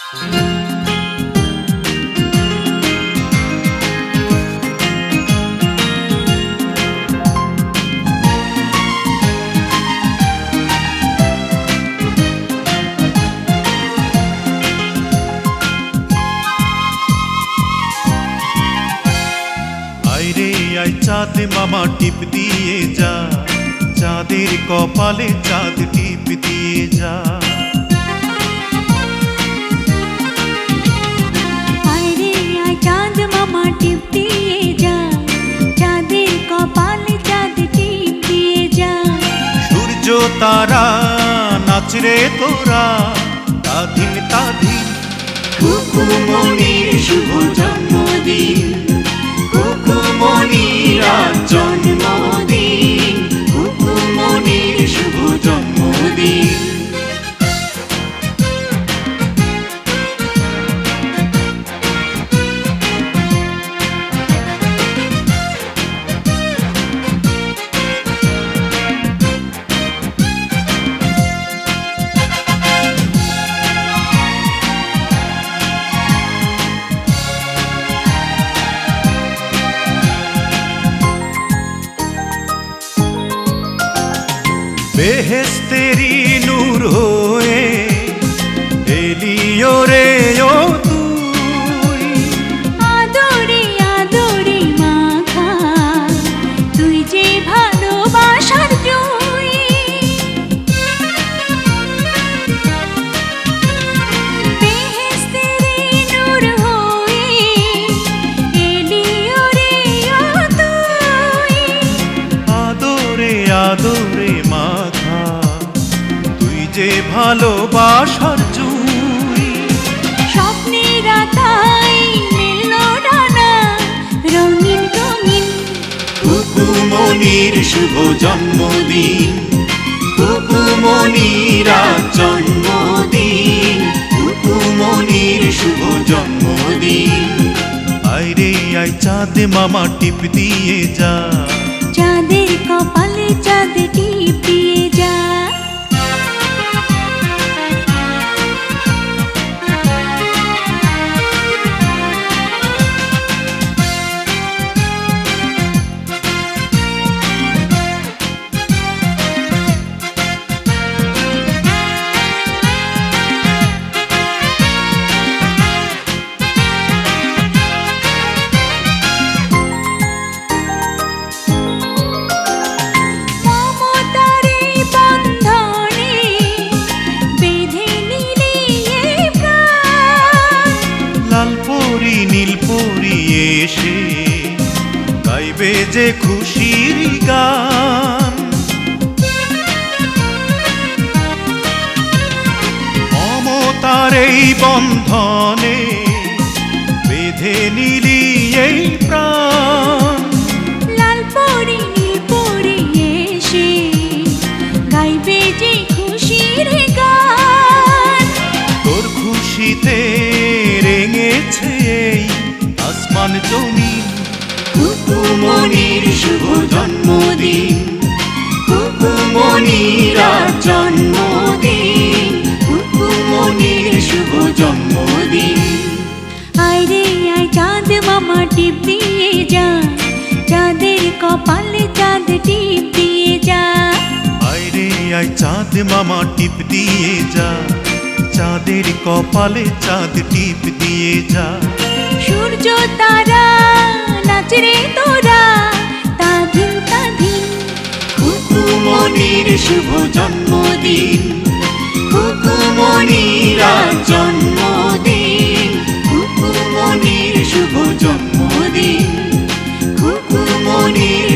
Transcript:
আয় চাঁদ মামা টিপ দিয়ে যা, চাঁদের কপালে চাঁদ টিপ দিয়ে যা। আয় চাঁদ মামা টিপ দিয়ে যা, চাঁদের কপালে চাঁদ টিপ দিয়ে যা। সূর্য তারা নাচরে তোরা, তাধিন তাধিন কুকুমনির শুভ জন্মদিন, কুকুমনির আজ জন্মদিন, কুকুমনির শুভ জন্মদিন। বেহেশতেরি নূর হয়ে এলিও রে ও তুই, আদরে আদরে মাখা তুই যে ভালোবাসার জয়। বেহেশতেরি নূর হয়ে এলিও রে ও তুই, আদরে আদরে মাখা তুই যে ভালোবাসার জুই। স্বপ্নের আতায় মিলল ডানা রঙিন রঙিন, কুকুমনির শুভ জন্মদিন, কুকুমনির আজ জন্মদিন, কুকুমনির শুভ জন্মদিন। আয় রে আয় চাঁদ মামা টিপ দিয়ে যা, চাঁদের কপালে চাঁদ টিপ দিয়ে যা। নীলপরি এসে গাইবে যে খুশির গান, মমতার এই বন্ধনে বেঁধে নিলি এই প্রাণ। লালপরি নীলপরি এসে গাইবে যে খুশির গান, তোর খুশিতে রেঙেছে এই আসমান জমিন, কুকুমনির শুভ জন্মদিন, কুকুমনির আজ জন্মদিন, কুকুমনির শুভ জন্মদিন। আয় রে আয় চাঁদ মামা টিপ দিয়ে যা, চাঁদের কপালে চাঁদ টিপ দিয়ে যা। আয় রে আয় চাঁদ মামা টিপ দিয়ে যা, চাঁদের কপালে চাঁদ টিপ দিয়ে যা। সূর্য তারা নাচরে তোরা, তাধিন তাধিন কুকুমনির শুভ জন্মদিন, কুকুমনির আজ জন্মদিন।